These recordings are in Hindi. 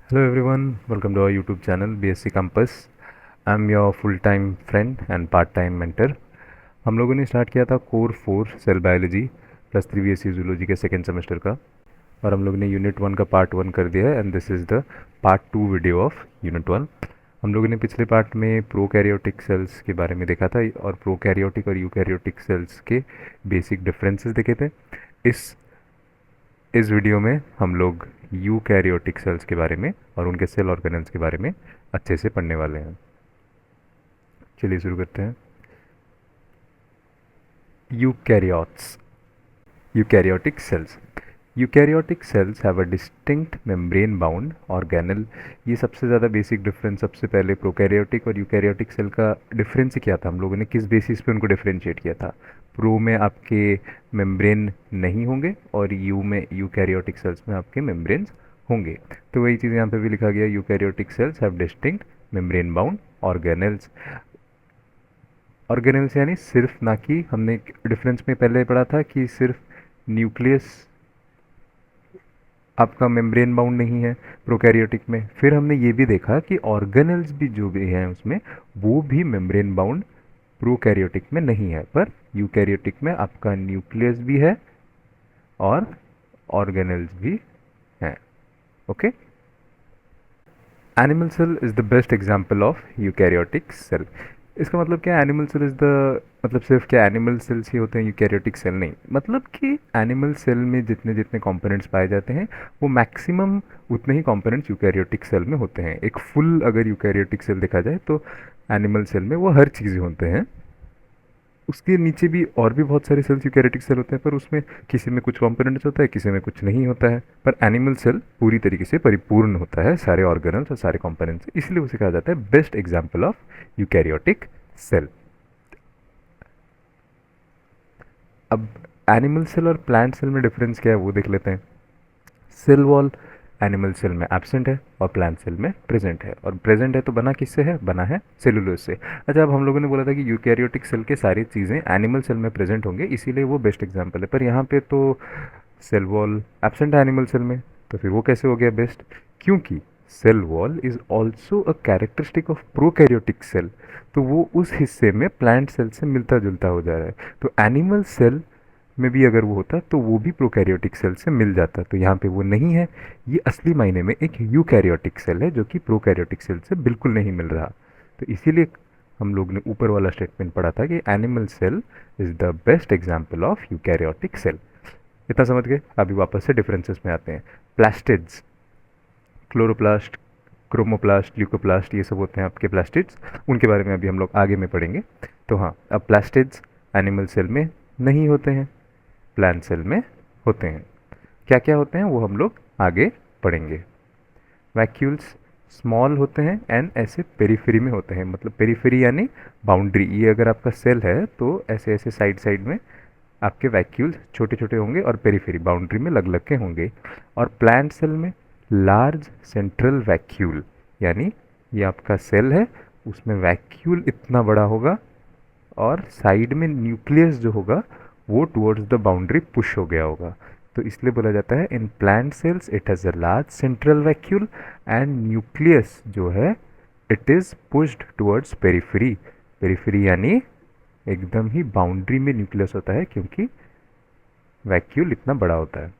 Hello everyone, welcome to our YouTube channel BSc Campus. I'm your full time friend and part time mentor. हम लोगों ने स्टार्ट किया था core 4 cell biology plus 3 BSc zoology के सेकेंड सेमेस्टर का, और हम लोग ने यूनिट 1 का पार्ट 1 कर दिया है and this is the part 2 video of unit 1। हम लोगों ने पिछले पार्ट में प्रोकैरियोटिक सेल्स के बारे में देखा था और प्रोकैरियोटिक और यूकैरियोटिक सेल्स के बेसिक डिफरेंसेस देखे थे। इस वीडियो में हम लोग यूकैरियोटिक सेल्स के बारे में और उनके सेल ऑर्गेनल्स के बारे में अच्छे से पढ़ने वाले हैं। चलिए शुरू करते हैं। Eukaryotes, eukaryotic cells. Eukaryotic cells have a distinct membrane bound organelle. ये सबसे ज़्यादा बेसिक डिफरेंस, सबसे पहले प्रोकैरियोटिक और यूकैरियोटिक सेल का डिफरेंस ही क्या था, हम लोगों ने किस बेसिस पे उनको डिफरेंशिएट किया था। प्रो में आपके मेम्ब्रेन नहीं होंगे और यूकैरियोटिक सेल्स में आपके मेम्ब्रेन्स होंगे। तो वही चीज़ यहाँ पे भी लिखा गया, eukaryotic cells have distinct membrane bound organelles. Organelles यानी सिर्फ, ना कि हमने डिफरेंस में पहले पढ़ा था कि सिर्फ न्यूक्लियस आपका मेम्ब्रेन बाउंड नहीं है प्रोकैरियोटिक में। फिर हमने ये भी देखा कि ऑर्गेनल्स भी जो भी हैं उसमें वो भी मेम्ब्रेन बाउंड प्रोकैरियोटिक में नहीं है, पर यूकैरियोटिक में आपका न्यूक्लियस भी है और ऑर्गेनल्स भी हैं। Okay, animal cell is the best example of eukaryotic cell. इसका मतलब क्या है, एनिमल सेल इज़ द, मतलब सिर्फ क्या एनिमल सेल्स ही होते हैं यूकैरियोटिक सेल? नहीं, मतलब कि एनिमल सेल में जितने जितने कंपोनेंट्स पाए जाते हैं वो मैक्सिमम उतने ही कंपोनेंट्स यूकैरियोटिक सेल में होते हैं। एक फुल अगर यूकैरियोटिक सेल देखा जाए तो एनिमल सेल में वो हर चीज़ होते हैं। उसके नीचे भी और भी बहुत सारे सेल्स यूकैरियोटिक सेल होते हैं, पर उसमें किसी में कुछ कंपोनेंट्स होता है, किसी में कुछ नहीं होता है। पर एनिमल सेल पूरी तरीके से परिपूर्ण होता है, सारे ऑर्गेनल्स और सारे कंपोनेंट्स, इसलिए उसे कहा जाता है best example of eukaryotic cell. अब एनिमल सेल और प्लांट सेल में डिफरेंस क्या है वो देख लेते हैं। सेल वॉल एनिमल सेल में एब्सेंट है और प्लांट सेल में प्रेजेंट है, और प्रेजेंट है तो बना किससे है, बना है सेलुलोज से। अच्छा, अब हम लोगों ने बोला था कि यूकैरियोटिक सेल के सारी चीज़ें एनिमल सेल में प्रेजेंट होंगे, इसीलिए वो बेस्ट एग्जाम्पल है। पर यहाँ पे तो सेल वॉल एब्सेंट है एनिमल सेल में, तो फिर वो कैसे हो गया बेस्ट? क्योंकि cell wall is also a characteristic of prokaryotic cell, तो वो उस हिस्से में प्लांट सेल से मिलता जुलता हो जा रहा है। तो एनिमल सेल में भी अगर वो होता तो वो भी प्रोकैरियोटिक सेल से मिल जाता, तो यहाँ पे वो नहीं है। ये असली मायने में एक यूकैरियोटिक सेल है जो कि प्रोकैरियोटिक सेल से बिल्कुल नहीं मिल रहा। तो इसीलिए हम लोग ने ऊपर वाला स्टेटमेंट पढ़ा था कि animal cell is the best example of eukaryotic cell. इतना समझ गए? अभी वापस से डिफरेंसेस में आते हैं। प्लास्टिड्स, क्लोरोप्लास्ट, क्रोमोप्लास्ट, ल्यूकोप्लास्ट, ये सब होते हैं आपके प्लास्टिड्स। उनके बारे में अभी हम लोग आगे में पढ़ेंगे। तो हाँ, अब प्लास्टिड्स एनिमल सेल में नहीं होते हैं, प्लांट सेल में होते हैं। क्या क्या होते हैं वो हम लोग आगे पढ़ेंगे। वैक्यूल्स स्मॉल होते हैं एंड ऐसे पेरीफेरी में होते हैं, मतलब पेरीफेरी यानी बाउंड्री। ये अगर आपका सेल है तो ऐसे ऐसे साइड साइड में आपके वैक्यूल्स छोटे छोटे होंगे और पेरीफेरी बाउंड्री में लग लग के होंगे। और प्लांट सेल में लार्ज सेंट्रल वैक्यूल, यानी ये आपका सेल है उसमें वैक्यूल इतना बड़ा होगा और साइड में न्यूक्लियस जो होगा वो टुवर्ड्स द बाउंड्री पुश हो गया होगा। तो इसलिए बोला जाता है in plant cells it has a large central vacuole and nucleus जो है it is pushed towards periphery. Periphery यानी एकदम ही बाउंड्री में न्यूक्लियस होता है क्योंकि वैक्यूल इतना बड़ा होता है।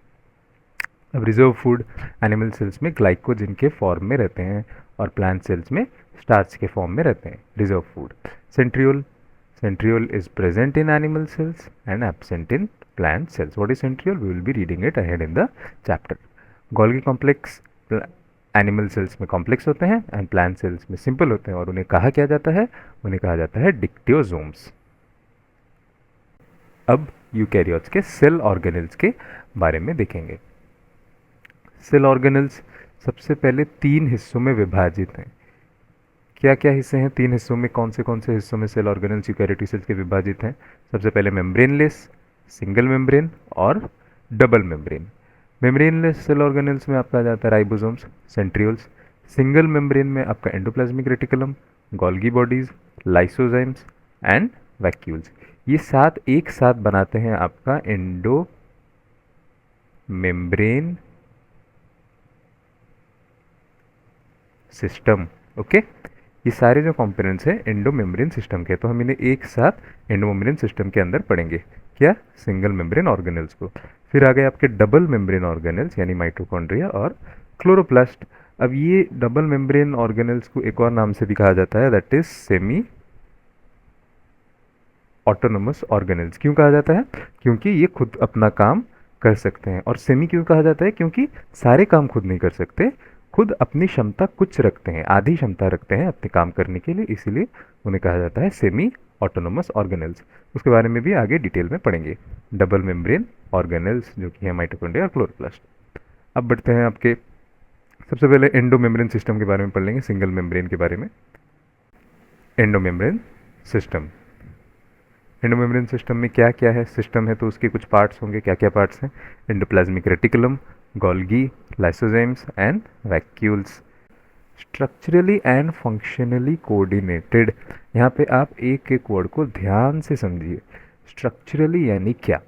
अब रिजर्व फूड एनिमल सेल्स में ग्लाइकोजन के फॉर्म में रहते हैं और प्लांट सेल्स में स्टार्च के फॉर्म में रहते हैं reserve food. Centriole, centriole is present in animal cells and absent in plant cells. What is centriole? We will be reading it ahead in the chapter. Golgi complex animal cells में कॉम्प्लेक्स होते हैं एंड प्लांट सेल्स में सिंपल होते हैं, और उन्हें कहा क्या जाता है, उन्हें कहा जाता है डिक्टियोजोम्स। अब यूकैरियोट्स के सेल ऑर्गेनल्स के बारे में देखेंगे। सेल ऑर्गेनल्स सबसे पहले 3 हिस्सों में विभाजित हैं। क्या क्या हिस्से हैं 3 हिस्सों में? कौन से हिस्सों में सेल ऑर्गेनल्स यूकैरियोटिक सेल्स के विभाजित हैं? सबसे पहले मेम्ब्रेनलेस, सिंगल मेम्ब्रेन और double membrane. Membraneless cell organelles में आपका आ जाता है राइबोसोम्स, सेंट्रियोल्स। सिंगल मेम्ब्रेन में आपका endoplasmic reticulum, Golgi bodies, lysozymes and vacuoles. ये 7 एक साथ बनाते हैं आपका एंडो मेम्ब्रेन सिस्टम। ओके, ये सारे जो कंपोनेंट्स हैं एंडो मेम्ब्रेन सिस्टम के, तो हम इन्हें एक साथ एंडो मेम्ब्रेन सिस्टम के अंदर पढ़ेंगे। क्या? सिंगल मेम्ब्रेन ऑर्गेनल्स को। फिर आ गए आपके डबल मेम्ब्रेन ऑर्गेनल्स यानी माइटोकॉन्ड्रिया और क्लोरोप्लास्ट। अब ये डबल मेम्ब्रेन ऑर्गेनल्स को एक और नाम से भी कहा जाता है, that is semi autonomous organelles. क्यों कहा जाता है? क्योंकि ये खुद अपना काम कर सकते हैं। और सेमी क्यों कहा जाता है? क्योंकि सारे काम खुद नहीं कर सकते, खुद अपनी क्षमता कुछ रखते हैं, आधी क्षमता रखते हैं अपने काम करने के लिए, इसीलिए उन्हें कहा जाता है सेमी ऑटोनोमस ऑर्गेनल्स। उसके बारे में भी आगे डिटेल में पढ़ेंगे, डबल मेम्ब्रेन ऑर्गेनल्स जो कि है माइटोकॉन्ड्रिया और क्लोरोप्लास्ट। अब बढ़ते हैं आपके, सबसे पहले एंडो मेम्ब्रेन सिस्टम के बारे में पढ़ लेंगे, सिंगल मेम्ब्रेन के बारे में। Endo membrane system, endo membrane system में क्या क्या है? सिस्टम है तो उसके कुछ पार्ट्स होंगे। क्या क्या पार्ट्स हैं? Endoplasmic reticulum, Golgi, lysozymes and vacuoles. Structurally and functionally coordinated. यहाँ पे आप एक एक वर्ड को ध्यान से समझिए। स्ट्रक्चरली यानी क्या?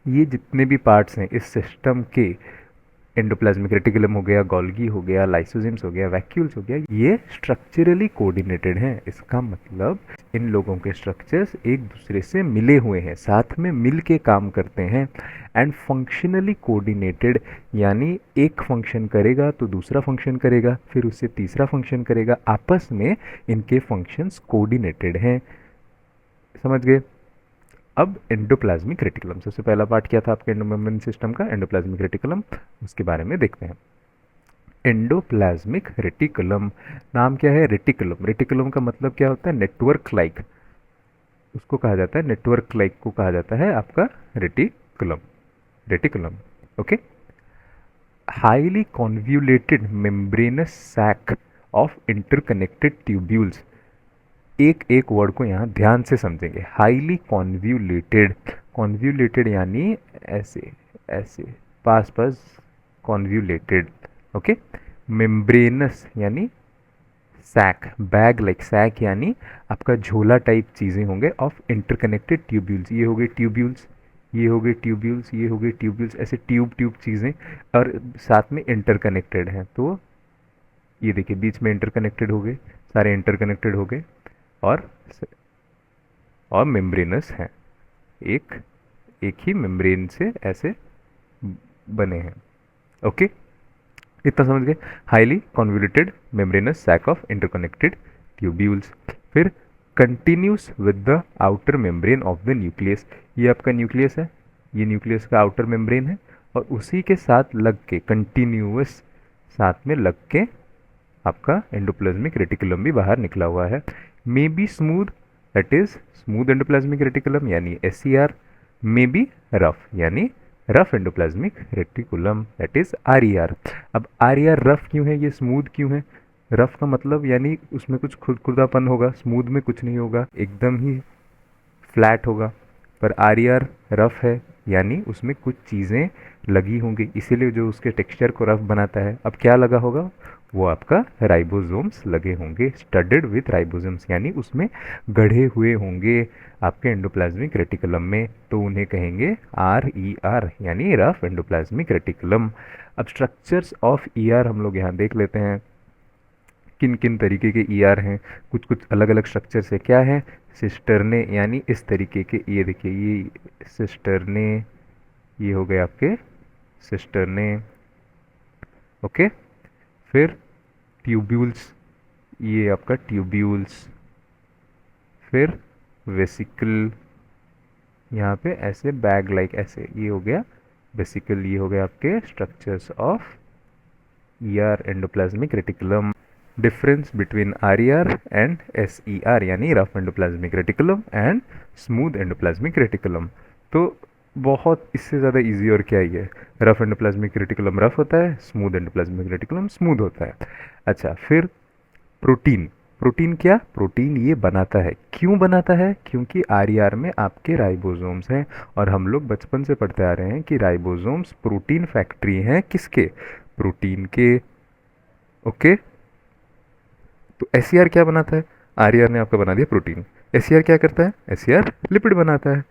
ये जितने भी पार्ट्स हैं इस सिस्टम के, एंडोप्लाज्मिक रेटिकुलम हो गया, गोल्गी हो गया, लाइसोजिम्स हो गया, वैक्यूल्स हो गया, ये स्ट्रक्चरली कोऑर्डिनेटेड हैं। इसका मतलब इन लोगों के स्ट्रक्चर्स एक दूसरे से मिले हुए हैं, साथ में मिल के काम करते हैं। एंड फंक्शनली कोऑर्डिनेटेड यानी एक फंक्शन करेगा तो दूसरा फंक्शन करेगा, फिर उससे तीसरा फंक्शन करेगा, आपस में इनके फंक्शंस कोऑर्डिनेटेड हैं। समझ गए? अब एंडोप्लाज्मिक रेटिकुलम, सबसे पहला पार्ट क्या था आपके एंडोमेम्ब्रेन सिस्टम का? Endoplasmic reticulum. उसके बारे में देखते हैं। एंडोप्लाज्मिक रेटिकुलम, नाम क्या है? रेटिकुलम। रेटिकुलम का मतलब क्या होता है? नेटवर्क लाइक, उसको कहा जाता है, नेटवर्क लाइक को कहा जाता है आपका reticulum. Reticulum, okay. Highly convoluted membranous sac of interconnected tubules. एक एक वर्ड को यहाँ ध्यान से समझेंगे। हाईली कॉन्व्यूलेटेड, कॉन्व्यूलेटेड यानी ऐसे ऐसे पास पास, कॉन्व्यूलेटेड, ओके। मेम्ब्रेनस यानी सैक, बैग लाइक सैक यानी आपका झोला टाइप चीज़ें होंगे, ऑफ इंटरकनेक्टेड ट्यूब्यूल्स, ये हो गए ट्यूब्यूल्स, ये हो गए ट्यूब्यूल्स, ये हो गए ट्यूब्यूल्स, ऐसे ट्यूब ट्यूब चीज़ें और साथ में इंटरकनेक्टेड हैं। तो ये देखिए बीच में इंटरकनेक्टेड हो गए, सारे इंटरकनेक्टेड हो गए और मेम्ब्रेनस हैं, एक एक ही मेम्ब्रेन से ऐसे बने हैं, ओके। इतना समझ गए? Highly convoluted membranous sac of interconnected tubules. फिर continuous with the outer membrane of the nucleus, ये आपका न्यूक्लियस है, ये न्यूक्लियस का आउटर मेम्ब्रेन है और उसी के साथ लग के, कंटिन्यूअस साथ में लग के आपका एंडोप्लाज्मिक रेटिकुलम भी बाहर निकला हुआ है। May be smooth, that is smooth endoplasmic reticulum यानी SCR, मे बी रफ यानी rough endoplasmic reticulum, that is RER। अब RER रफ क्यों है, ये स्मूथ क्यों है? रफ का मतलब यानी उसमें कुछ खुरदुरापन होगा, स्मूथ में कुछ नहीं होगा, एकदम ही फ्लैट होगा। पर RER रफ है यानी उसमें कुछ चीज़ें लगी होंगी, इसीलिए जो उसके टेक्सचर को रफ बनाता है। अब क्या लगा होगा? वो आपका राइबोसोम्स लगे होंगे, स्टडेड विथ राइबोसोम्स यानी उसमें गढ़े हुए होंगे आपके एंडोप्लाज्मिक रेटिकुलम में, तो उन्हें कहेंगे RER यानी रफ एंडोप्लाज्मिक रेटिकुलम। अब स्ट्रक्चर्स ऑफ ER हम लोग यहाँ देख लेते हैं, किन किन तरीके के ER हैं, कुछ कुछ अलग अलग स्ट्रक्चर से। क्या है? सिस्टरने यानी इस तरीके के, ये देखिए ये सिस्टरने, ये हो गए आपके सिस्टरने, ओके। फिर ट्यूब्यूल्स, ये आपका ट्यूब्यूल्स। फिर वेसिकल, यहाँ पे ऐसे बैग लाइक ऐसे, ये हो गया वेसिकल, ये हो गया आपके structures of ER endoplasmic reticulum. Difference between RER and SER यानी rough endoplasmic reticulum and smooth endoplasmic reticulum. तो बहुत इससे ज़्यादा इजी और क्या ही है? रफ एंडोप्लाज्मिक रेटिकुलम रफ होता है, स्मूथ एंडोप्लाज्मिक रेटिकुलम स्मूथ होता है। अच्छा, फिर प्रोटीन, प्रोटीन क्या? प्रोटीन ये बनाता है, क्यों बनाता है? क्योंकि RER में आपके राइबोसोम्स हैं और हम लोग बचपन से पढ़ते आ रहे हैं कि राइबोसोम्स प्रोटीन फैक्ट्री हैं, किसके? प्रोटीन के, ओके। तो SCR क्या बनाता है? RER ने आपका बना दिया प्रोटीन। SCR क्या करता है? SCR लिपिड बनाता है।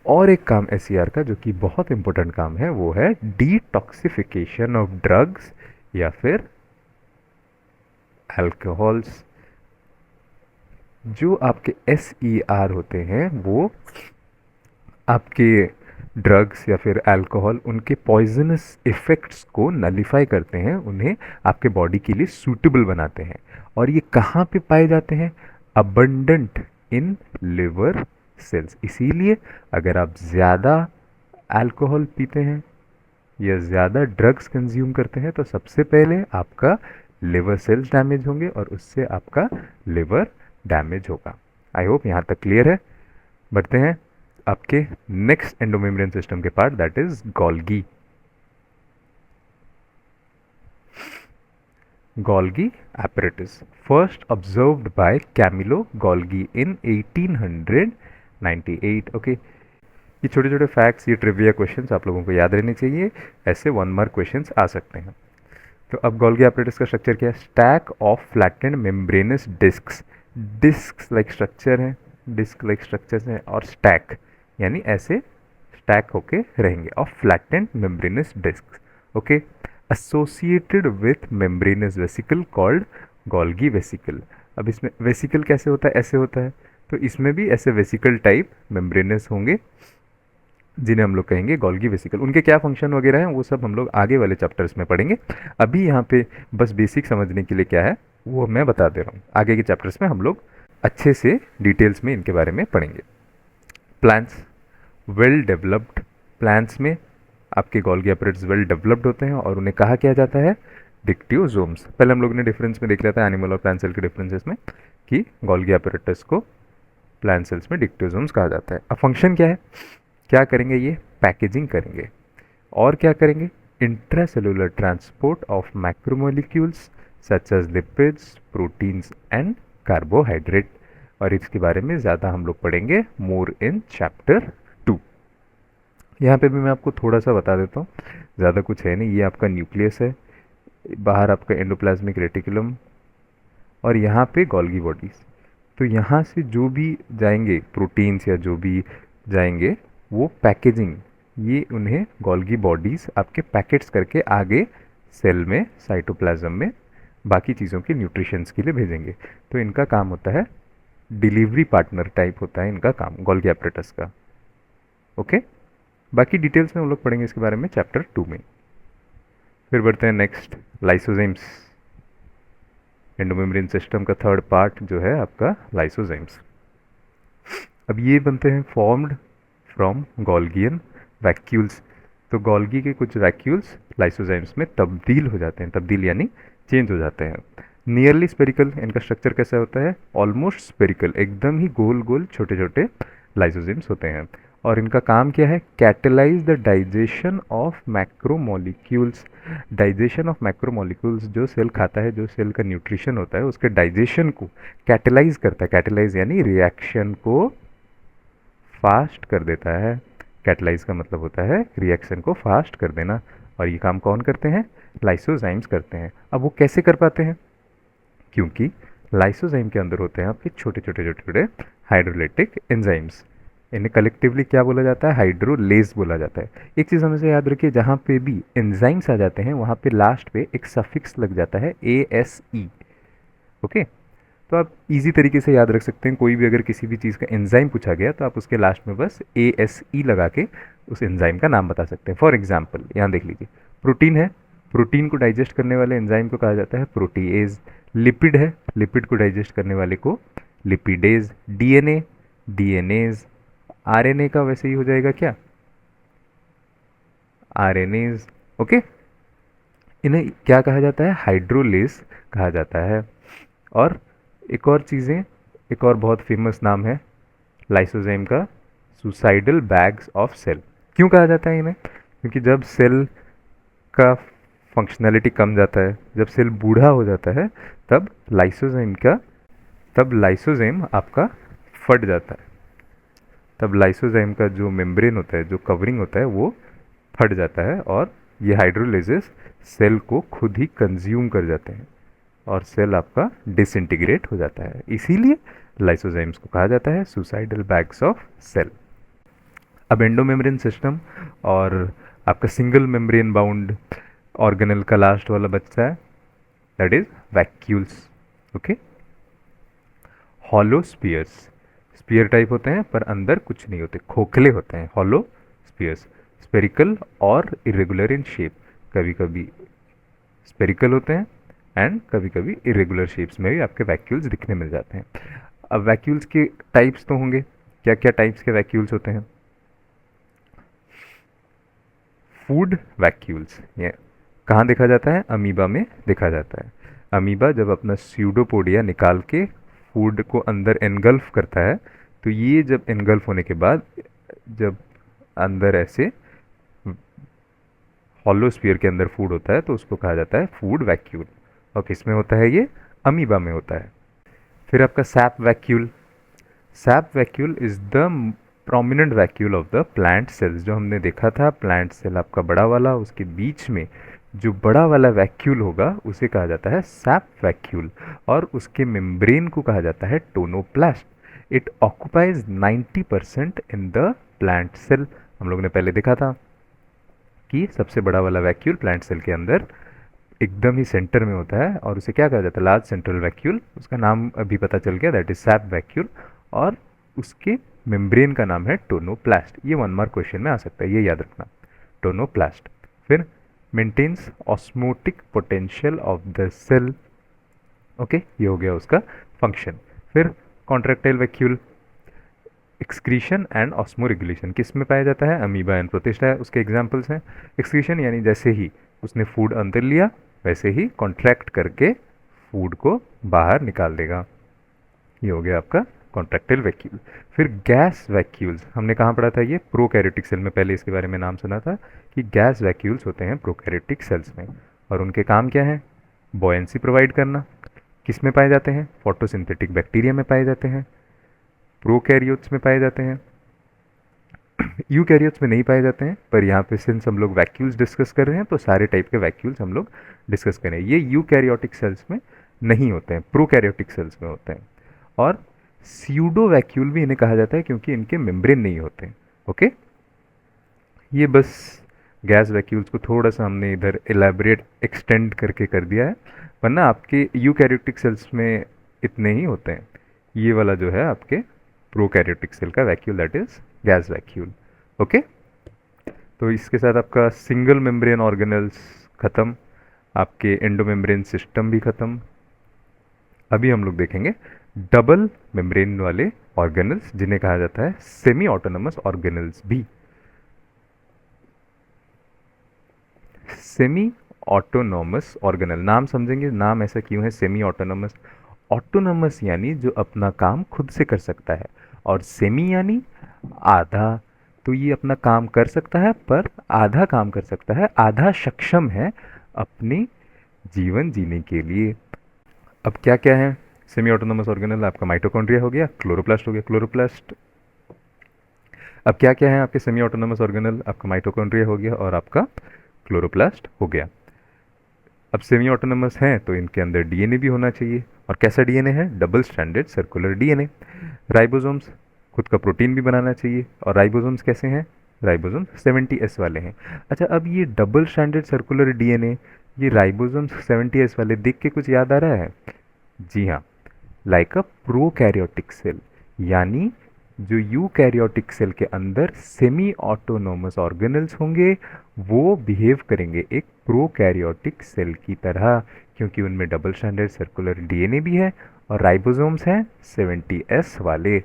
और एक काम SCR का जो कि बहुत इंपॉर्टेंट काम है वो है डिटॉक्सिफिकेशन ऑफ ड्रग्स या फिर अल्कोहल्स, जो आपके SER होते हैं वो आपके ड्रग्स या फिर अल्कोहल उनके पॉइजनस इफ़ेक्ट्स को नलीफाई करते हैं, उन्हें आपके बॉडी के लिए सूटेबल बनाते हैं। और ये कहाँ पे पाए जाते हैं? Abundant in liver cells. इसीलिए अगर आप ज़्यादा अल्कोहल पीते हैं या ज़्यादा ड्रग्स कंज्यूम करते हैं तो सबसे पहले आपका लिवर सेल्स डैमेज होंगे और उससे आपका लिवर डैमेज होगा। आई होप यहाँ तक क्लियर है। बढ़ते हैं आपके नेक्स्ट एंडोमेम्ब्रेन सिस्टम के part, that is Golgi. Golgi apparatus first observed by Camillo Golgi in 1898। Okay, ये छोटे छोटे फैक्ट्स, ये ट्रिविया क्वेश्चंस आप लोगों को याद रहने चाहिए, ऐसे 1 मार्क क्वेश्चंस आ सकते हैं। तो अब गोल्गी apparatus का स्ट्रक्चर क्या है? Stack of flattened membranous discs. Disc like structure है, डिस्क लाइक स्ट्रक्चर्स हैं, और स्टैक यानी ऐसे स्टैक होके रहेंगे, of flattened membranous disc. Okay, associated with membranous vesicle called Golgi vesicle. अब इसमें वेसिकल कैसे होता है? ऐसे होता है, तो इसमें भी ऐसे वेसिकल टाइप मेम्ब्रेनस होंगे जिन्हें हम लोग कहेंगे गोल्गी वेसिकल। उनके क्या फंक्शन वगैरह हैं वो सब हम लोग आगे वाले चैप्टर्स में पढ़ेंगे। अभी यहाँ पे बस बेसिक समझने के लिए क्या है वो मैं बता दे रहा हूँ, आगे के चैप्टर्स में हम लोग अच्छे से डिटेल्स में इनके बारे में पढ़ेंगे। प्लांट्स, वेल डेवलप्ड प्लांट्स में आपके गोल्गी apparatus वेल डेवलप्ड होते हैं और उन्हें कहा किया जाता है डिक्टियोजोम्स। पहले हम लोग ने डिफरेंस में देख लिया था एनिमल और प्लांट सेल के डिफरेंसेस में कि गोल्गी apparatus को प्लांट सेल्स में डिक्टियोजोम्स कहा जाता है। अब फंक्शन क्या है? क्या करेंगे? ये पैकेजिंग करेंगे और क्या करेंगे? Intracellular transport of macromolecules such as lipids, proteins and carbohydrate. और इसके बारे में ज़्यादा हम लोग पढ़ेंगे मोर इन चैप्टर 2। यहाँ पे भी मैं आपको थोड़ा सा बता देता हूँ, ज़्यादा कुछ है नहीं। ये आपका न्यूक्लियस है, बाहर आपका एंडोप्लाज्मिक रेटिकुलम, और यहाँ पे गोल्गी बॉडीज़। तो यहाँ से जो भी जाएंगे प्रोटीन्स या जो भी जाएंगे वो पैकेजिंग, ये उन्हें गोल्गी बॉडीज़ आपके पैकेट्स करके आगे सेल में, साइटोप्लाज्म में बाकी चीज़ों के न्यूट्रिशंस के लिए भेजेंगे। तो इनका काम होता है डिलीवरी पार्टनर टाइप होता है इनका काम गोल्गी apparatus का। ओके, बाकी डिटेल्स में हम लोग पढ़ेंगे इसके बारे में चैप्टर 2 में। फिर बढ़ते हैं नेक्स्ट, लाइसोजाइम्स। एंडोमेम्ब्रेन सिस्टम का थर्ड पार्ट जो है आपका लाइसोजाइम्स। अब ये बनते हैं फॉर्म्ड फ्रॉम गोल्गियन वैक्यूल्स। तो गोल्गी के कुछ वैक्यूल्स लाइसोजाइम्स में तब्दील हो जाते हैं, तब्दील यानी चेंज हो जाते हैं। नियरली स्पेरिकल, इनका स्ट्रक्चर कैसा होता है? ऑलमोस्ट स्पेरिकल, एकदम ही गोल गोल छोटे छोटे लाइसोजाइम्स होते हैं। और इनका काम क्या है? Catalyse the digestion of macromolecules. Digestion of macromolecules, जो सेल खाता है, जो सेल का न्यूट्रिशन होता है उसके डाइजेशन को कैटेलाइज करता है। कैटेलाइज यानी रिएक्शन को फास्ट कर देता है। कैटेलाइज का मतलब होता है रिएक्शन को फास्ट कर देना, और ये काम कौन करते हैं? लाइसोजाइम्स करते हैं। अब वो कैसे कर पाते हैं? क्योंकि लाइसोजाइम के अंदर होते हैं आपके छोटे छोटे छोटे छोटे हाइड्रोलाइटिक एंजाइम्स। इन्हें कलेक्टिवली क्या बोला जाता है? हाइड्रोलेज बोला जाता है। एक चीज़ हमेशा याद रखिए, जहाँ पे भी एंजाइम्स आ जाते हैं वहाँ पे लास्ट पे एक सफिक्स लग जाता है ASE। ओके, तो आप इजी तरीके से याद रख सकते हैं, कोई भी अगर किसी भी चीज़ का एंजाइम पूछा गया तो आप उसके लास्ट में बस ASE लगा के उस एंजाइम का नाम बता सकते हैं। फॉर एग्जाम्पल यहाँ देख लीजिए, प्रोटीन है, प्रोटीन को डाइजेस्ट करने वाले एंजाइम को कहा जाता है प्रोटीएज। लिपिड है, लिपिड को डाइजेस्ट करने वाले को लिपिडेज। DNA, DNAs. RNA का वैसे ही हो जाएगा क्या? RNAs। ओके, इन्हें क्या कहा जाता है? हाइड्रोलेज कहा जाता है। और एक और चीज़ें, एक और बहुत फेमस नाम है लाइसोजाइम का, सुसाइडल बैग्स ऑफ सेल। क्यों कहा जाता है इन्हें? क्योंकि जब सेल का फंक्शनैलिटी कम जाता है, जब सेल बूढ़ा हो जाता है, तब लाइसोजाइम आपका फट जाता है। तब लाइसोजाइम का जो मेम्ब्रेन होता है, जो कवरिंग होता है, वो फट जाता है और ये हाइड्रोलेजेस सेल को खुद ही कंज्यूम कर जाते हैं और सेल आपका डिसइंटीग्रेट हो जाता है। इसीलिए लाइसोजाइम्स को कहा जाता है सुसाइडल बैग्स ऑफ सेल। अब एंडोमेम्ब्रेन सिस्टम और आपका सिंगल मेम्ब्रेन बाउंड ऑर्गेनल का लास्ट वाला बच्चा है, that is vacuoles. Okay. Hollow spheres, sphere type होते हैं पर अंदर कुछ नहीं होते, खोखले होते हैं हॉलो स्पीयर्स। स्पेरिकल और इरेगुलर इन शेप, कभी कभी स्पेरिकल होते हैं एंड कभी कभी इरेगुलर शेप्स में भी आपके वैक्यूल्स दिखने मिल जाते हैं। अब वैक्यूल्स के टाइप्स तो होंगे, क्या क्या टाइप्स के वैक्यूल्स होते हैं? फूड वैक्यूल्स, ये कहाँ देखा जाता है? अमीबा में देखा जाता है। अमीबा जब अपना स्यूडोपोडिया निकाल के फूड को अंदर एनगल्फ करता है, तो ये जब एनगल्फ होने के बाद जब अंदर ऐसे हॉलो स्फीयर के अंदर फूड होता है तो उसको कहा जाता है फूड वैक्यूल। और किस में होता है ये? अमीबा में होता है। फिर आपका SAP vacuole. SAP vacuole is the prominent vacuole of the plant cells. जो हमने देखा था प्लांट सेल आपका बड़ा वाला, उसके बीच में जो बड़ा वाला वैक्यूल होगा उसे कहा जाता है सैप वैक्यूल, और उसके मेम्ब्रेन को कहा जाता है tonoplast. It occupies 90% in the plant cell. हम लोग ने पहले देखा था कि सबसे बड़ा वाला वैक्यूल प्लांट सेल के अंदर एकदम ही सेंटर में होता है और उसे क्या कहा जाता है? Large central vacuole. उसका नाम अभी पता चल गया, दैट इज सैप वैक्यूल, और उसके मेम्ब्रेन का नाम है टोनोप्लास्ट। ये 1 मार्क क्वेश्चन में आ सकता है, ये याद रखना, टोनोप्लास्ट। फिर maintains osmotic potential of the cell. Okay, ये हो गया उसका फंक्शन। फिर contractile vacuole, excretion and osmoregulation किस में पाया जाता है? अमीबा एंड प्रोटिस्टा, उसके एग्जाम्पल्स हैं। एक्सक्रीशन यानी जैसे ही उसने फूड अंदर लिया वैसे ही कॉन्ट्रैक्ट करके फूड को बाहर निकाल देगा। ये हो गया आपका कॉन्ट्रैक्टाइल वैक्यूल। फिर गैस वैक्यूल्स, हमने कहाँ पढ़ा था ये? प्रोकैरियोटिक सेल में, पहले इसके बारे में नाम सुना था कि गैस वैक्यूल्स होते हैं प्रोकैरियोटिक सेल्स में, और उनके काम क्या है? बॉयंसी प्रोवाइड करना। किस में पाए जाते हैं? फोटोसिंथेटिक बैक्टीरिया में पाए जाते हैं, प्रोकैरियोट्स में पाए जाते हैं, यूकैरियोट्स में नहीं पाए जाते हैं। पर यहाँ पे सिंस हम लोग वैक्यूल्स डिस्कस कर रहे हैं तो सारे टाइप के वैक्यूल्स हम लोग डिस्कस करें। ये यूकैरियोटिक सेल्स में नहीं होते हैं, प्रोकैरियोटिक सेल्स में होते हैं। और स्यूडो वैक्यूल भी इन्हें कहा जाता है क्योंकि इनके मेम्ब्रेन नहीं होते। ओके, ये बस गैस वैक्यूल्स को थोड़ा सा हमने इधर एलैबोरेट एक्सटेंड करके कर दिया है, वरना आपके यूकैरियोटिक सेल्स में इतने ही होते हैं। ये वाला जो है आपके प्रोकैरियोटिक सेल का vacuole, that is gas vacuole. Okay, तो इसके साथ आपका सिंगल मेम्ब्रेन ऑर्गेनल्स खत्म, आपके एंडोमेम्ब्रेन सिस्टम भी खत्म। अभी हम लोग देखेंगे डबल मेम्ब्रेन वाले ऑर्गेनल्स जिन्हें कहा जाता है सेमी ऑटोनमस ऑर्गेनल्स भी। सेमी ऑटोनॉमस ऑर्गेनल, नाम समझेंगे, नाम ऐसा क्यों है सेमी ऑटोनॉमस? ऑटोनॉमस यानी जो अपना काम खुद से कर सकता है, और सेमी यानी आधा। तो ये अपना काम कर सकता है पर आधा काम कर सकता है, आधा सक्षम है अपनी जीवन जीने के लिए। अब क्या क्या है सेमी ऑटोनॉमस ऑर्गेनल? आपका माइटोकॉन्ड्रिया हो गया, क्लोरोप्लास्ट हो गया, क्लोरोप्लास्ट। अब क्या क्या है आपके सेमी ऑटोनॉमस ऑर्गेनल? आपका माइटोकॉन्ड्रिया हो गया और आपका क्लोरोप्लास्ट हो गया। अब सेमी ऑटोनमस हैं तो इनके अंदर डीएनए भी होना चाहिए, और कैसा डीएनए है? Double stranded circular DNA. Ribosomes, खुद का प्रोटीन भी बनाना चाहिए, और राइबोसोम्स कैसे हैं? राइबोसोम्स 70S वाले हैं। अच्छा, अब ये डबल स्ट्रैंडेड सर्कुलर डीएनए, ये राइबोसोम्स 70S वाले देख के कुछ याद आ रहा है? जी हाँ, लाइक अ प्रोकैरियोटिक सेल, यानी जो यूकैरियोटिक सेल के अंदर सेमी ऑटोनोमस ऑर्गेनल्स होंगे वो बिहेव करेंगे एक प्रोकैरियोटिक सेल की तरह, क्योंकि उनमें डबल स्ट्रैंडेड सर्कुलर डीएनए भी है और राइबोसोम्स हैं 70S वाले।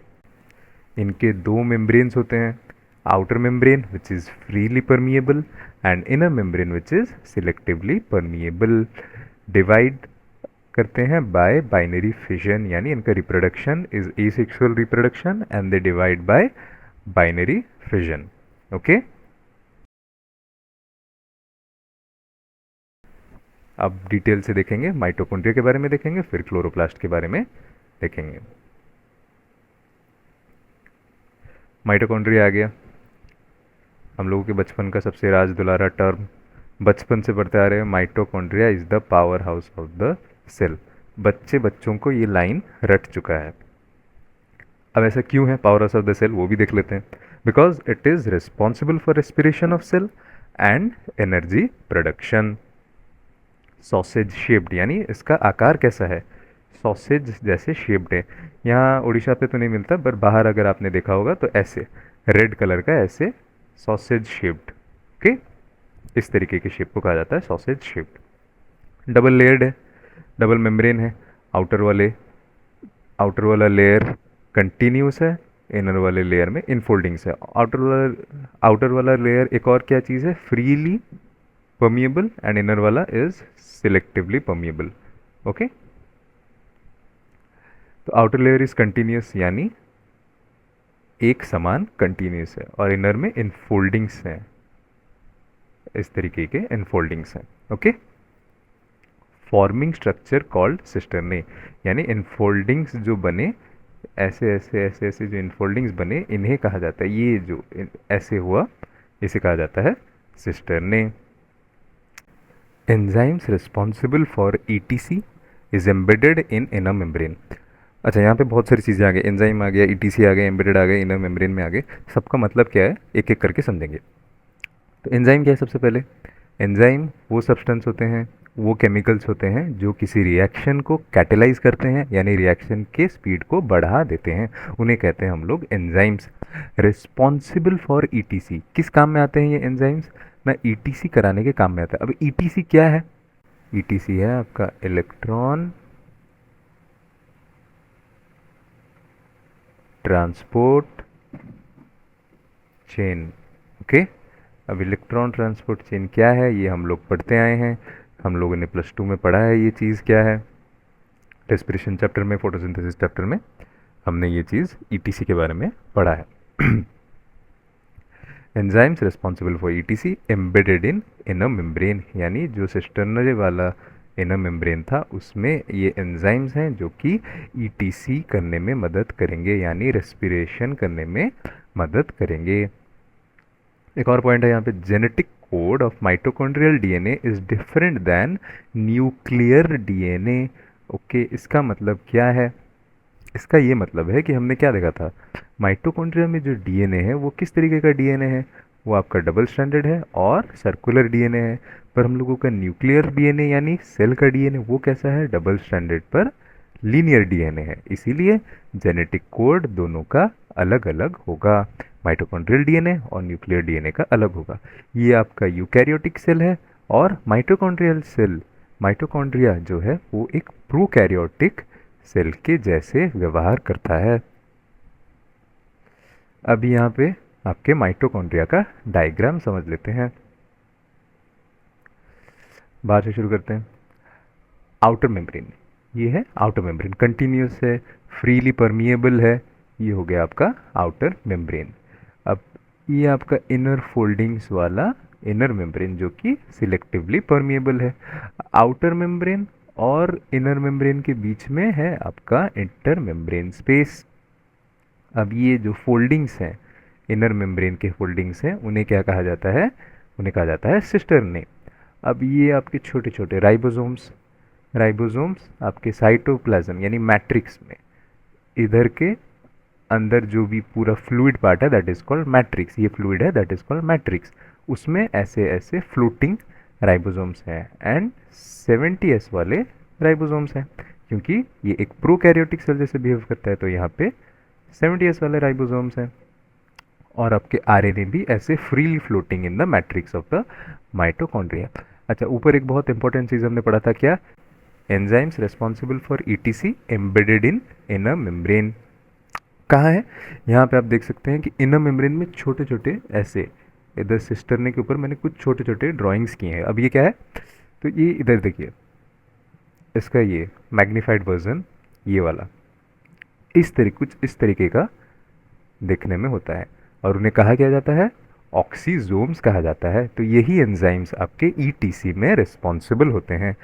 इनके दो मेम्ब्रेन्स होते हैं, outer membrane which is freely permeable and inner membrane which is selectively permeable. Divide करते हैं बाय बाइनरी फिजन, यानी इनका reproduction is asexual reproduction and they divide by binary fission. Okay, अब डिटेल से देखेंगे, माइटोकॉन्ड्रिया के बारे में देखेंगे, फिर क्लोरोप्लास्ट के बारे में देखेंगे। माइटोकॉन्ड्रिया आ गया, हम लोगों के बचपन का सबसे राज दुलारा टर्म, बचपन से पढ़ते आ रहे हैं, mitochondria is the powerhouse of the cell. बच्चों को ये लाइन रट चुका है। अब ऐसा क्यों है powerhouse of the cell, वो भी देख लेते हैं। Because it is responsible for respiration of cell and energy production. Sausage shaped, यानी इसका आकार कैसा है? सॉसेज जैसे शेप्ड है। यहाँ उड़ीसा पे तो नहीं मिलता, पर बाहर अगर आपने देखा होगा तो ऐसे रेड कलर का ऐसे सॉसेज शेप्ड। ओके, इस तरीके के शेप को कहा जाता है सॉसेज शेप्ड। डबल लेयर्ड है, डबल मेम्ब्रेन है। आउटर वाले आउटर वाला लेयर कंटिन्यूस है, इनर वाले लेयर में इनफोल्डिंग्स है। आउटर वाला लेयर एक और क्या चीज़ है, फ्रीली permeable, and inner वाला is selectively permeable. ओके, तो आउटर लेयर इज कंटिन्यूस यानी एक समान कंटिन्यूस है, और इनर में इनफोल्डिंग्स हैं, इस तरीके के इनफोल्डिंग्स हैं। Okay, forming structure called cisternae, यानी इनफोल्डिंग्स जो बने, ऐसे ऐसे ऐसे ऐसे जो इनफोल्डिंग्स बने, इन्हें कहा जाता है, ये जो ऐसे हुआ इसे कहा जाता है cisternae. Enzymes responsible for etc is embedded in inner membrane. अच्छा, यहाँ पे बहुत सारी चीज़ें आ गई, एंजाइम आ गया, ईटीसी आ गया, एम्बेडेड आ गए, इनर मेम्ब्रेन में आ गए। सबका मतलब क्या है एक एक करके समझेंगे। तो एंजाइम क्या है, सबसे पहले एंजाइम वो सब्सटेंस होते हैं, वो केमिकल्स होते हैं जो किसी रिएक्शन को कैटेलाइज करते हैं, यानी रिएक्शन के स्पीड को बढ़ा देते हैं, उन्हें कहते हैं हम लोग एंजाइम्स। रिस्पॉन्सिबल फॉर ईटीसी, किस काम में आते हैं ये एंजाइम्स, ना ईटीसी कराने के काम में आता है। अब ईटीसी क्या है, ईटीसी है आपका इलेक्ट्रॉन ट्रांसपोर्ट चेन। ओके, अब इलेक्ट्रॉन ट्रांसपोर्ट चेन क्या है ये हम लोग पढ़ते आए हैं, हम लोगों ने +2 में पढ़ा है ये चीज़ क्या है। रेस्पिरेशन चैप्टर में, फोटोसिंथेसिस चैप्टर में हमने ये चीज़ ईटीसी के बारे में पढ़ा है। Enzymes responsible for etc embedded in inner membrane, यानी जो सिस्टर्नरी वाला इनर मेम्ब्रेन था उसमें ये एंजाइम्स हैं जो कि ईटीसी करने में मदद करेंगे, यानी रेस्पिरेशन करने में मदद करेंगे। एक और पॉइंट है यहाँ पे, genetic code of mitochondrial DNA is different than nuclear DNA. Okay, इसका मतलब क्या है, इसका ये मतलब है कि हमने क्या देखा था, माइटोकॉन्ड्रिया में जो डीएनए है वो किस तरीके का डीएनए है, वो आपका डबल स्ट्रैंडेड है और सर्कुलर डीएनए है। पर हम लोगों का न्यूक्लियर डीएनए यानी सेल का डीएनए वो कैसा है, डबल स्ट्रैंडेड पर लीनियर डीएनए है, इसीलिए जेनेटिक कोड दोनों का अलग अलग होगा। माइटोकॉन्ड्रियल डीएनए और न्यूक्लियर डीएनए का अलग होगा। ये आपका यूकैरियोटिक सेल है, और माइटोकॉन्ड्रियल सेल, माइटोकॉन्ड्रिया जो है वो एक प्रोकैरियोटिक सेल के जैसे व्यवहार करता है। अब यहाँ पे आपके माइटोकॉन्ड्रिया का डायग्राम समझ लेते हैं, बाहर से शुरू करते हैं। आउटर मेम्ब्रेन, ये है आउटर मेम्ब्रेन, कंटिन्यूस है, फ्रीली परमिएबल है, ये हो गया आपका आउटर मेम्ब्रेन। अब ये आपका इनर फोल्डिंग्स वाला इनर मेम्ब्रेन जो कि सिलेक्टिवली परमिएबल है। आउटर मेम्ब्रेन और इनर मेम्ब्रेन के बीच में है आपका इंटर मेम्ब्रेन स्पेस। अब ये जो फोल्डिंग्स हैं, इनर मेम्ब्रेन के फोल्डिंग्स हैं, उन्हें क्या कहा जाता है, उन्हें कहा जाता है सिस्टर्ने। अब ये आपके छोटे छोटे राइबोसोम्स, राइबोसोम्स आपके साइटोप्लाज्म यानी मैट्रिक्स में, इधर के अंदर जो भी पूरा फ्लूइड पार्ट है दैट इज कॉल्ड मैट्रिक्स, ये फ्लूइड है दैट इज कॉल्ड मैट्रिक्स, उसमें ऐसे ऐसे फ्लोटिंग राइबोसोम्स हैं, एंड 70s वाले राइबोसोम्स हैं, क्योंकि ये एक प्रोकैरियोटिक सेल जैसे बिहेव करता है, तो यहाँ पे 70s वाले राइबोसोम्स हैं। और आपके आरएनए भी ऐसे freely floating in the matrix of the mitochondria. अच्छा, ऊपर एक बहुत इंपॉर्टेंट चीज़ हमने पढ़ा था क्या, enzymes responsible for etc embedded in inner membrane. कहाँ है, यहाँ पे आप देख सकते हैं कि इनर मेम्ब्रेन में छोटे छोटे ऐसे, इधर सिस्टर्ने के ऊपर मैंने कुछ छोटे छोटे ड्राइंग्स किए हैं। अब ये क्या है, तो ये इधर देखिए, इसका ये मैग्नीफाइड वर्जन ये वाला कुछ इस तरीके का दिखने में होता है, और उन्हें कहा क्या जाता है, ऑक्सीजोम्स कहा जाता है। तो यही एंजाइम्स आपके ईटीसी में रिस्पॉन्सिबल होते हैं।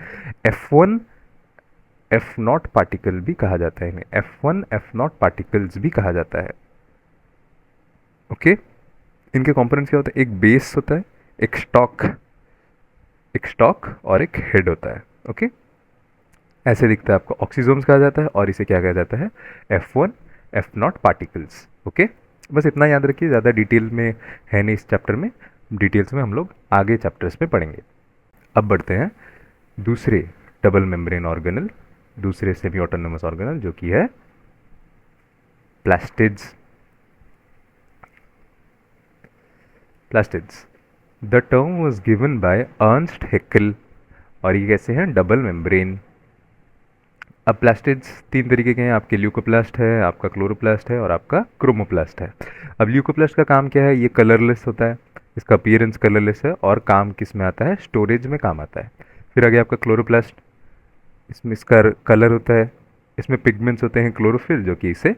F1 F0 पार्टिकल भी कहा जाता है इन्हें, F1 F0 पार्टिकल्स भी कहा जाता है। ओके, इनके कंपोनेंट्स क्या होता है, एक बेस होता है, एक स्टॉक और एक हेड होता है। ओके, ऐसे दिखता है आपको, ऑक्सीजोम्स कहा जाता है, और इसे क्या कहा जाता है, F1 F0 पार्टिकल्स। ओके, बस इतना याद रखिए, ज़्यादा डिटेल में है नहीं इस चैप्टर में, डिटेल्स में हम लोग आगे चैप्टर्स में पढ़ेंगे। अब बढ़ते हैं दूसरे डबल मेम्ब्रेन ऑर्गेनल दूसरे सेमी ऑटोनोमस ऑर्गेनल जो कि है plastids. Plastids, the term was given by Ernst Hückel, और ये कैसे हैं, डबल मेम्ब्रेन। अब प्लास्टिड्स तीन तरीके के हैं, आपके ल्यूकोप्लास्ट है, आपका क्लोरोप्लास्ट है और आपका क्रोमोप्लास्ट है। अब ल्यूकोप्लास्ट का काम क्या है, ये कलरलेस होता है, इसका अपीयरेंस कलरलेस है और काम किस में आता है, स्टोरेज में काम आता है। फिर आगे आपका क्लोरोप्लास्ट, इसमें इसका कलर होता है, इसमें पिगमेंट्स होते हैं क्लोरोफिल जो कि इसे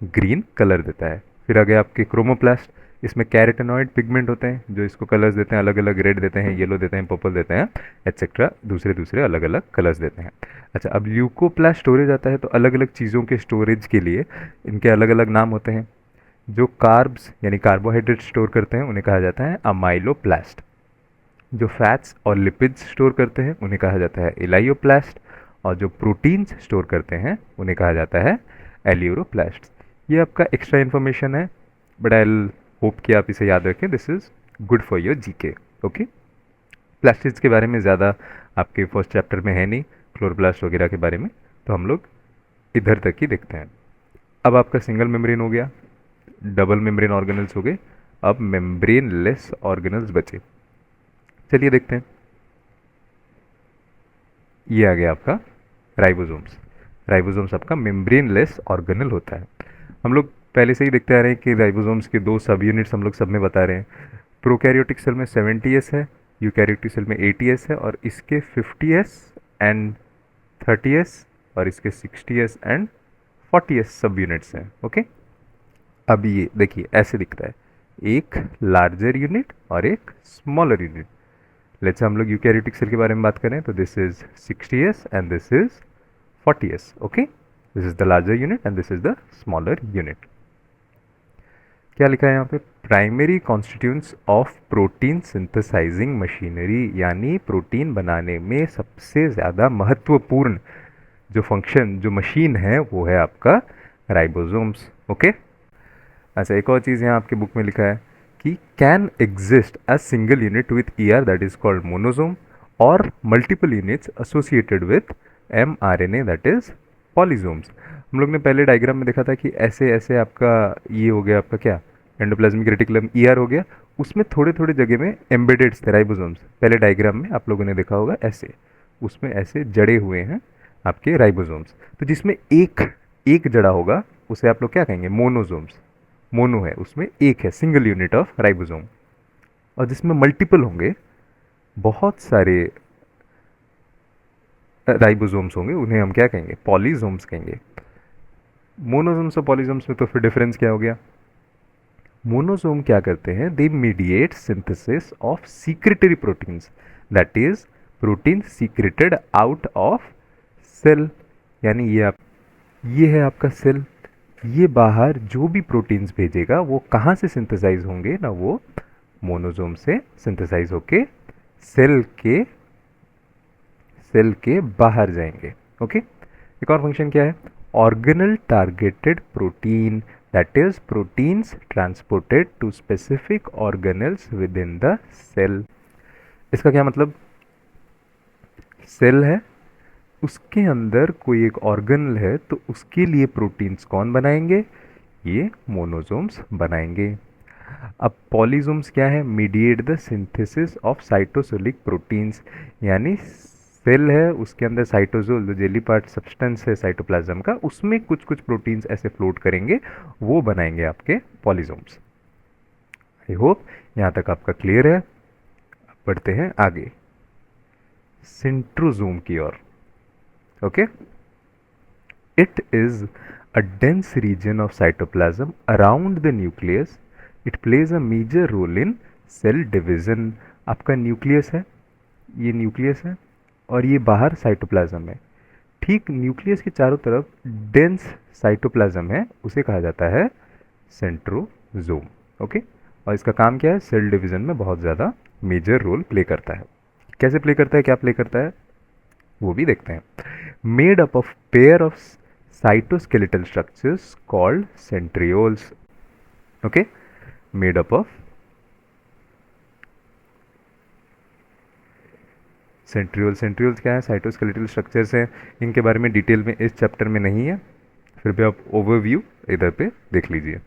ग्रीन कलर देता है। फिर आगे आपके क्रोमोप्लास्ट, इसमें कैरेटेनॉइड पिगमेंट होते हैं जो इसको कलर्स देते हैं, अलग अलग रेड देते हैं, येलो देते हैं, पर्पल देते हैं, एट्सेट्रा, दूसरे दूसरे अलग अलग कलर्स देते हैं। अच्छा, अब ल्यूकोप्लास्ट स्टोरेज आता है तो अलग अलग चीज़ों के स्टोरेज के लिए इनके अलग अलग नाम होते हैं। जो कार्ब्स यानी कार्बोहाइड्रेट स्टोर करते हैं उन्हें कहा जाता है अमाइलोप्लास्ट। जो फैट्स और लिपिड्स स्टोर करते हैं उन्हें कहा जाता है इलायोप्लास्ट, और जो प्रोटीन्स स्टोर करते हैं उन्हें कहा जाता है एलियोरोप्लास्ट। ये आपका एक्स्ट्रा इन्फॉर्मेशन है, बट आई होप कि आप इसे याद रखें, this is good for your GK. Okay, plastids के बारे में ज़्यादा आपके फर्स्ट चैप्टर में है नहीं, क्लोरोप्लास्ट वगैरह के बारे में, तो हम लोग इधर तक ही देखते हैं। अब आपका सिंगल मेम्ब्रेन हो गया, डबल मेम्ब्रेन ऑर्गेनल्स हो गए, अब मेम्ब्रेन लेस ऑर्गेनल्स बचे। चलिए देखते हैं। ये आ गया आपका राइबोसोम्स। राइबोसोम्स आपका मेम्ब्रेन लेस ऑर्गेनल होता है। हम लोग पहले से ही देखते आ रहे हैं कि राइबोसोम्स के दो सब यूनिट्स हम लोग सब में बता रहे हैं। प्रोकैरियोटिक सेल में 70s है, यूकैरियोटिक सेल में 80s है, और इसके 50s एंड 30s और इसके 60s एंड 40s सब यूनिट्स हैं। ओके, अब ये देखिए ऐसे दिखता है, एक लार्जर यूनिट और एक स्मॉलर यूनिट। लेट्स हम लोग यूकैरियोटिक सेल के बारे में बात करें तो this is 60s and this is 40s। Okay, this is the larger unit and this is the smaller unit. क्या लिखा है यहाँ पे, primary constituents of protein synthesising machinery, यानी प्रोटीन बनाने में सबसे ज़्यादा महत्वपूर्ण जो फंक्शन, जो मशीन है, वो है आपका राइबोसोम्स। ओके, अच्छा, एक और चीज़ यहाँ आपके बुक में लिखा है कि can exist a single unit with ER that is called monosome, और multiple units associated with mRNA that is polysomes. हम लोग ने पहले डायग्राम में देखा था कि ऐसे ऐसे आपका ये हो गया, आपका क्या, एंडोप्लाज्मिक रेटिकुलम ईआर हो गया, उसमें थोड़े थोड़े जगह में एम्बेडेड्स थे राइबोसोम्स। पहले डायग्राम में आप लोगों ने देखा होगा ऐसे, उसमें ऐसे जड़े हुए हैं आपके राइबोसोम्स। तो जिसमें एक एक जड़ा होगा उसे आप लोग क्या कहेंगे, मोनोसोम्स। मोनो है, उसमें एक है, सिंगल यूनिट ऑफ राइबोसोम। और जिसमें मल्टीपल होंगे, बहुत सारे राइबोसोम्स होंगे, उन्हें हम क्या कहेंगे, पॉलीसोम्स कहेंगे। मोनोसोम्स और पॉलीसोम्स में तो फिर डिफरेंस क्या हो गया, मोनोसोम क्या करते हैं, they mediate synthesis of secretory proteins, that is protein secreted out of cell. यानी ये है आपका सेल, ये बाहर जो भी प्रोटीन्स भेजेगा वो कहाँ से सिंथेसाइज होंगे ना, वो मोनोसोम से सिंथेसाइज होके सेल के बाहर जाएंगे। ओके, एक और फंक्शन क्या है, organelle targeted protein, that is proteins transported to specific organelles within the cell. इसका क्या मतलब, सेल है, उसके अंदर कोई एक ऑर्गेनल है, तो उसके लिए प्रोटीन्स कौन बनाएंगे, ये मोनोसोम्स बनाएंगे। अब पॉलीसोम्स क्या है, mediate the synthesis of cytosolic proteins, यानी सेल है, उसके अंदर साइटोसोल जो जेली पार्ट सब्सटेंस है साइटोप्लाज्म का, उसमें कुछ कुछ प्रोटीन्स ऐसे फ्लोट करेंगे, वो बनाएंगे आपके पॉलीसोम्स। आई होप यहाँ तक आपका क्लियर है। अब बढ़ते हैं आगे सेंट्रोसोम की ओर। Okay, it is a dense region of cytoplasm around the nucleus. It plays a major role in cell division. आपका न्यूक्लियस है, ये न्यूक्लियस है, और ये बाहर साइटोप्लाज्म है। ठीक न्यूक्लियस के चारों तरफ डेंस साइटोप्लाज्म है, उसे कहा जाता है सेंट्रोजोम। ओके, और इसका काम क्या है, सेल डिवीजन में बहुत ज़्यादा मेजर रोल प्ले करता है। कैसे प्ले करता है, क्या प्ले करता है, वो भी देखते हैं। Made up of pair of cytoskeletal structures called centrioles. Okay, made up of centrioles क्या है? साइटोस्केलेटल स्ट्रक्चर्स हैं, इनके बारे में डिटेल में इस चैप्टर में नहीं है, फिर भी आप ओवरव्यू इधर पे देख लीजिए।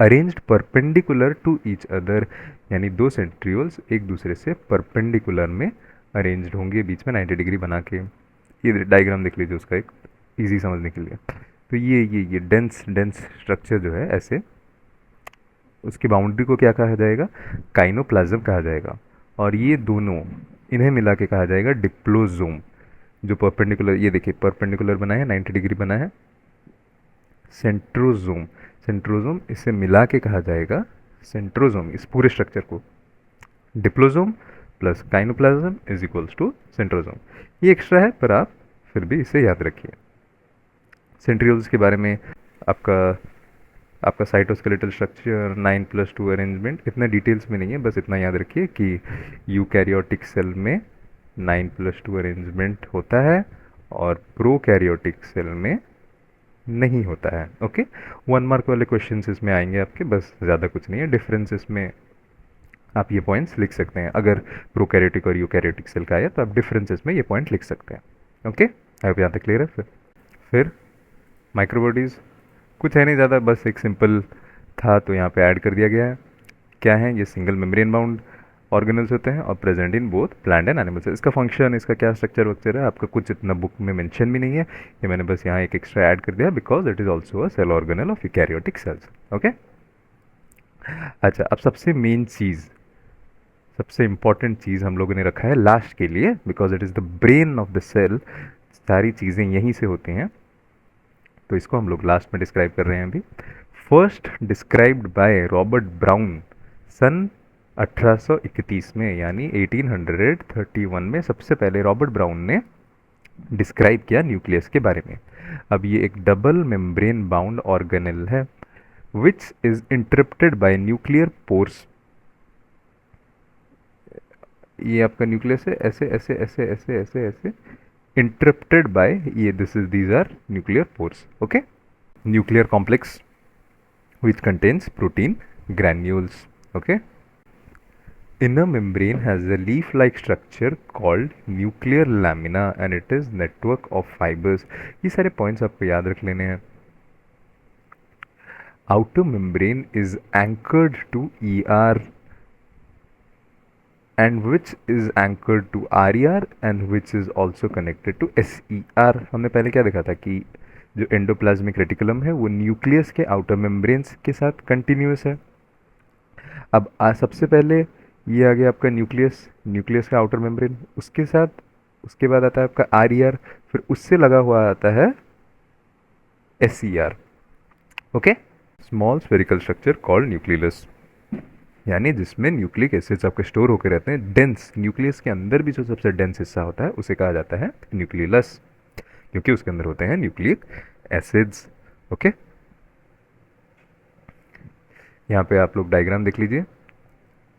Arranged perpendicular to each other, यानी दो सेंट्रियोल्स एक दूसरे से परपेंडिकुलर में अरेंज्ड होंगे बीच में 90 डिग्री बना के। ये डायग्राम देख लीजिए उसका, एक इजी समझने के लिए। तो ये डेंस स्ट्रक्चर जो है ऐसे, उसकी बाउंड्री को क्या कहा जाएगा? काइनोप्लाज्म कहा जाएगा। और ये दोनों, इन्हें मिला के कहा जाएगा डिप्लोजोम। जो परपेंडिकुलर, ये देखिए परपेंडिकुलर बना है, 90 डिग्री बना है, सेंट्रोजोम। सेंट्रोजोम, इसे मिला के कहा जाएगा सेंट्रोजोम, इस पूरे स्ट्रक्चर को। Diplosome plus kinoplasm is equals to centrosome. ये एक्स्ट्रा है पर आप फिर भी इसे याद रखिए। सेंट्रियोल्स के बारे में आपका आपका साइटोस्केलेटल स्ट्रक्चर 9+2 अरेंजमेंट इतना डिटेल्स में नहीं है, बस इतना याद रखिए कि यूकैरियोटिक सेल में 9+2 अरेंजमेंट होता है और प्रोकैरियोटिक सेल में नहीं होता है। ओके, 1 मार्क वाले क्वेश्चंस इसमें आएंगे आपके, बस ज़्यादा कुछ नहीं है। डिफरेंस इसमें आप ये पॉइंट्स लिख सकते हैं, अगर प्रोकैरियोटिक और यूकैरियोटिक सेल का आया तो आप डिफरेंसेस में ये पॉइंट लिख सकते हैं। ओके, आई होप यहाँ तक क्लियर है। फिर माइक्रोबॉडीज़ कुछ है नहीं ज़्यादा, बस एक सिंपल था तो यहाँ पे ऐड कर दिया गया है। क्या है ये? सिंगल मेम्ब्रेन बाउंड ऑर्गेनल्स होते हैं और present in both plant and animals. इसका फंक्शन, इसका क्या स्ट्रक्चर वक्चर है, आपका कुछ इतना बुक में मेंशन भी नहीं है, ये मैंने बस यहाँ एक एक्स्ट्रा ऐड कर दिया because it is also a cell organelle of eukaryotic cells. Okay, अच्छा, अब सबसे मेन चीज़, सबसे इंपॉर्टेंट चीज़ हम लोगों ने रखा है लास्ट के लिए, because it is the brain of the cell. सारी चीज़ें यहीं से होती हैं, तो इसको हम लोग लास्ट में डिस्क्राइब कर रहे हैं अभी। First described by Robert Brown सन 1831 में, यानी 1831 में सबसे पहले रॉबर्ट ब्राउन ने डिस्क्राइब किया न्यूक्लियस के बारे में। अब ये एक डबल मेम्ब्रेन बाउंड ऑर्गेनेल है which is interrupted bye nuclear pores. ये आपका न्यूक्लियस है, ऐसे ऐसे ऐसे ऐसे ऐसे ऐसे इंटरप्टेड बाय ये, these are nuclear pores. Okay, nuclear complex which contains protein granules. Okay, inner membrane has a leaf-like structure called nuclear lamina and it is network of fibers. ये सारे points आपको याद रख लेने हैं। Outer membrane is anchored to ER and which is anchored to RER and which is also connected to SER। हमने पहले क्या देखा था कि जो एंडोप्लाज्मिक रेटिकुलम है वो न्यूक्लियस के आउटर मेम्ब्रेन्स के साथ कंटिन्यूस है। अब सबसे पहले ये आ गया आपका न्यूक्लियस, न्यूक्लियस का आउटर मेम्ब्रेन, उसके साथ उसके बाद आता है आपका RER, फिर उससे लगा हुआ आता है SER। Okay, small spherical structure called nucleus, यानी जिसमें न्यूक्लिक एसिड्स आपके स्टोर होकर रहते हैं। डेंस, न्यूक्लियस के अंदर भी जो सबसे डेंस हिस्सा होता है उसे कहा जाता है न्यूक्लियस, क्योंकि उसके अंदर होते हैं न्यूक्लिक एसिड्स। ओके, यहाँ पे आप लोग डायग्राम देख लीजिए।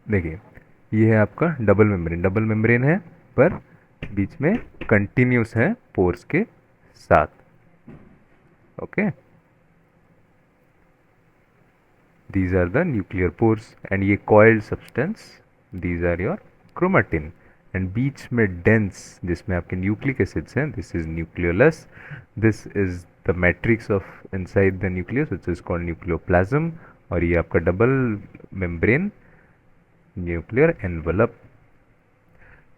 देखिए, ये है आपका डबल मेम्ब्रेन, डबल मेम्ब्रेन है पर बीच में कंटिन्यूस है पोर्स के साथ। Okay, these are the nuclear pores and ये coiled substance, these are your chromatin and बीच में dense जिसमें आपके nucleic acids हैं, this is nucleolus, this is the matrix of inside the nucleus which is called nucleoplasm और ये आपका double membrane nuclear envelope।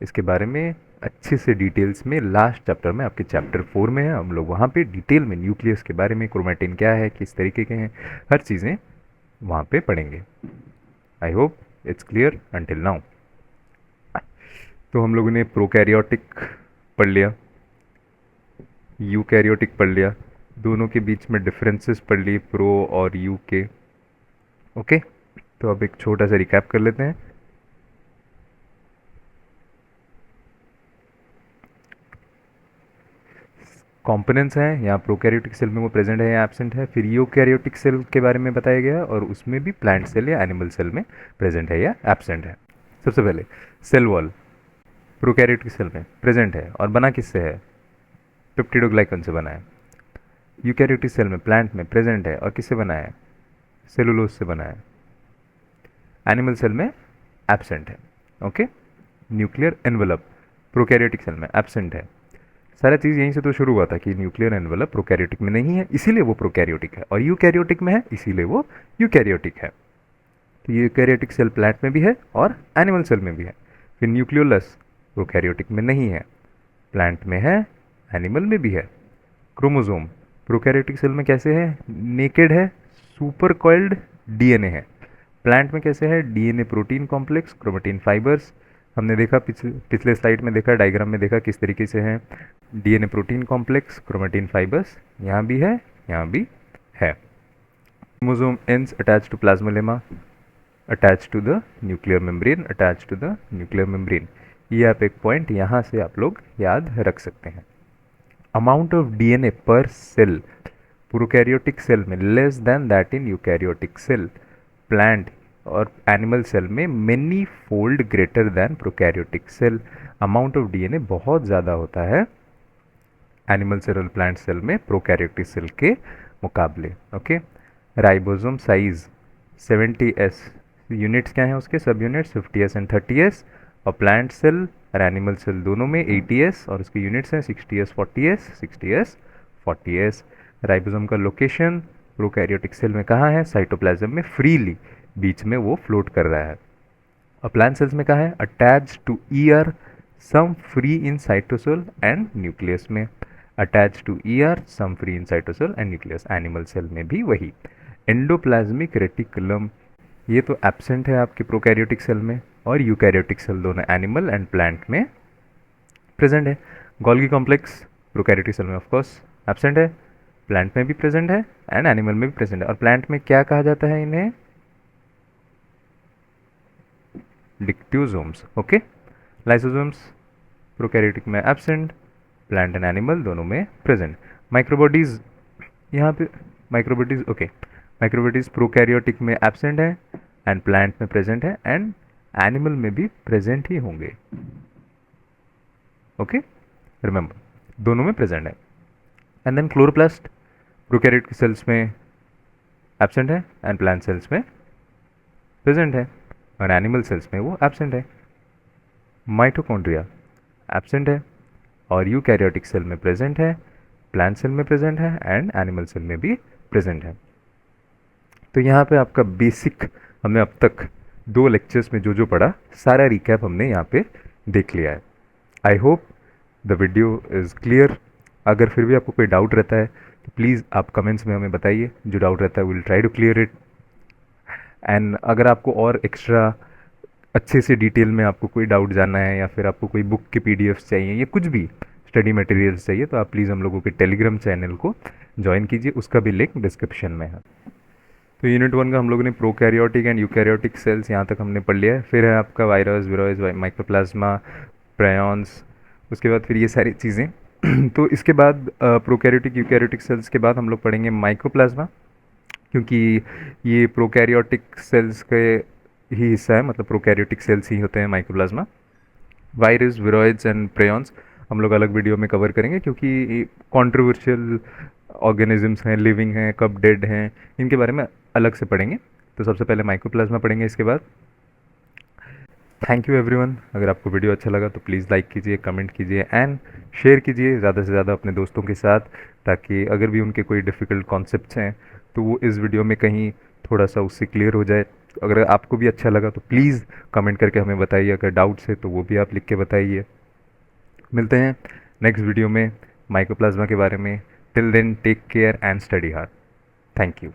इसके बारे में अच्छे से डिटेल्स में लास्ट चैप्टर में, आपके चैप्टर 4 में है, हम लोग वहाँ पे डिटेल में न्यूक्लियस के बारे में, क्रोमेटिन क्या है, किस तरीके के हैं, हर चीज़ें वहाँ पे पढ़ेंगे। I hope it's clear until now. तो हम लोगों ने प्रोकैरियोटिक पढ़ लिया, यूकैरियोटिक पढ़ लिया, दोनों के बीच में डिफरेंसेस पढ़ लिए प्रो और यू के। ओके, तो अब एक छोटा सा रिकैप कर लेते हैं। कॉम्पोनेंट्स हैं, यहाँ प्रोकैरियोटिक सेल में वो प्रेजेंट है या एब्सेंट है। फिर यूकैरियोटिक सेल के बारे में बताया गया और उसमें भी प्लांट सेल या एनिमल सेल में प्रेजेंट है या एब्सेंट है। सबसे पहले सेल वॉल प्रोकैरियोटिक सेल में प्रेजेंट है और बना किससे है? पेप्टिडोग्लाइकन से बना है। यूकैरियोटिक सेल में, प्लांट में प्रेजेंट है और किससे बना है? सेलुलोज से बना है। एनिमल सेल में एब्सेंट है। Okay, nuclear envelope, prokaryotic cell में एब्सेंट है। सारा चीज़ यहीं से तो शुरू हुआ था कि न्यूक्लियर एनवेलप प्रोकैरियोटिक में नहीं है, इसीलिए वो प्रोकैरियोटिक है, और यूकैरियोटिक में है, इसीलिए वो यूकैरियोटिक है। तो यूकैरियोटिक सेल प्लांट में भी है और एनिमल सेल में भी है। फिर न्यूक्लियोलस प्रोकैरियोटिक में नहीं है, प्लांट में है, एनिमल में भी है। क्रोमोसोम प्रोकैरियोटिक सेल में कैसे है? नेकेड है, सुपर कॉइल्ड डीएनए है। प्लांट में कैसे है? DNA protein complex, chromatin fibres. हमने देखा पिछले स्लाइड में देखा, डायग्राम में देखा किस तरीके से है। DNA protein complex, chromatin fibres, यहाँ भी है, यहाँ भी है। Chromosome ends attached to plasmalemma, attached to the nuclear membrane, attached to the nuclear membrane। ये आप एक पॉइंट यहाँ से आप लोग याद रख सकते हैं। Amount of DNA per cell prokaryotic cell में less than that in eukaryotic cell. Plant और एनिमल सेल में many fold greater than prokaryotic cell. Amount of DNA बहुत ज़्यादा होता है एनिमल सेल और प्लांट सेल में प्रोकैरियोटिक सेल के मुकाबले। Okay, ribosome size 70s, units क्या हैं उसके? सब यूनिट्स 50s एंड 30s। और प्लांट सेल और एनिमल सेल दोनों में 80s और उसके यूनिट्स हैं 60s 40s 60s 40s। Ribosome का लोकेशन प्रोकैरियोटिक सेल में कहाँ है? साइटोप्लाज्म में फ्रीली बीच में वो फ्लोट कर रहा है। और प्लांट सेल्स में कहाँ है? Attach to ER, some free in cytosol and nucleus में। Attach to ER, some free in cytosol and nucleus. Animal cell में भी वही। एंडोप्लाज्मिक रेटिकुलम ये तो एब्सेंट है आपके प्रोकैरियोटिक सेल में, और यूकैरियोटिक सेल दोनों एनिमल एंड प्लांट में प्रेजेंट है। गोल्गी कॉम्प्लेक्स प्रोकैरियोटिक सेल में ऑफ कोर्स एब्सेंट है, प्लांट में भी प्रेजेंट है एंड एनिमल में भी प्रेजेंट है। और प्लांट में क्या कहा जाता है इन्हें? डिक्ट्योसोम्स। ओके, लाइसोसोम्स प्रोकैरियोटिक में एब्सेंट, प्लांट एंड एनिमल दोनों में प्रेजेंट। माइक्रोबॉडीज यहाँ पे माइक्रोबॉडीज ओके, माइक्रोबॉडीज प्रोकैरियोटिक में एब्सेंट है एंड प्लांट में प्रेजेंट है एंड एनिमल में भी प्रेजेंट ही होंगे। ओके, रिमेंबर दोनों में प्रेजेंट है। And then chloroplast prokaryotic cells में एब्सेंट है एंड प्लांट सेल्स में प्रेजेंट है और एनिमल सेल्स में वो एब्सेंट है। माइटोकॉन्ड्रिया एब्सेंट है और यूकैरियोटिक सेल में प्रेजेंट है, प्लांट सेल में प्रेजेंट है एंड एनिमल सेल में भी प्रेजेंट है। तो यहाँ पे आपका बेसिक हमने अब तक 2 लेक्चर्स में जो जो पढ़ा सारा रिकैप हमने यहाँ पे देख लिया है। I hope the video is clear. अगर फिर भी आपको कोई डाउट रहता है तो प्लीज़ आप कमेंट्स में हमें बताइए, जो डाउट रहता है will try to clear it. And अगर आपको और एक्स्ट्रा अच्छे से डिटेल में आपको कोई डाउट जानना है या फिर आपको कोई बुक के पीडीएफ्स चाहिए या कुछ भी स्टडी मटेरियल्स चाहिए तो आप प्लीज़ हम लोगों के टेलीग्राम चैनल को ज्वाइन कीजिए, उसका भी लिंक डिस्क्रिप्शन में है। तो यूनिट 1 का हम लोगों ने प्रोकैरियोटिक एंड यूकैरियोटिक सेल्स यहाँ तक हमने पढ़ लिया है। फिर है आपका वायरस, विरोइज, माइक्रोप्लाज्मा, प्रायॉन्स, उसके बाद फिर ये सारी चीज़ें। तो इसके बाद प्रोकैरियोटिक यूकैरियोटिक सेल्स के बाद हम लोग पढ़ेंगे माइक्रोप्लाज्मा, क्योंकि ये प्रोकैरियोटिक सेल्स के ही हिस्सा है, मतलब प्रोकैरियोटिक सेल्स ही होते हैं mycoplasma. Virus, viroids and prions हम लोग अलग वीडियो में कवर करेंगे, क्योंकि कंट्रोवर्शियल ऑर्गेनिजम्स हैं, लिविंग हैं, कब डेड हैं, इनके बारे में अलग से पढ़ेंगे। तो सबसे पहले माइक्रोप्लाज्मा पढ़ेंगे इसके बाद। Thank you everyone. अगर आपको वीडियो अच्छा लगा तो प्लीज़ लाइक कीजिए, कमेंट कीजिए एंड शेयर कीजिए ज़्यादा से ज़्यादा अपने दोस्तों के साथ, ताकि अगर भी उनके कोई डिफ़िकल्ट कॉन्सेप्ट्स हैं तो वो इस वीडियो में कहीं थोड़ा सा उससे क्लियर हो जाए। अगर आपको भी अच्छा लगा तो प्लीज़ कमेंट करके हमें बताइए, अगर डाउट्स है तो वो भी आप लिख के बताइए। मिलते हैं नेक्स्ट वीडियो में माइक्रोप्लाज्मा के बारे में। Till then take care and study hard. Thank you.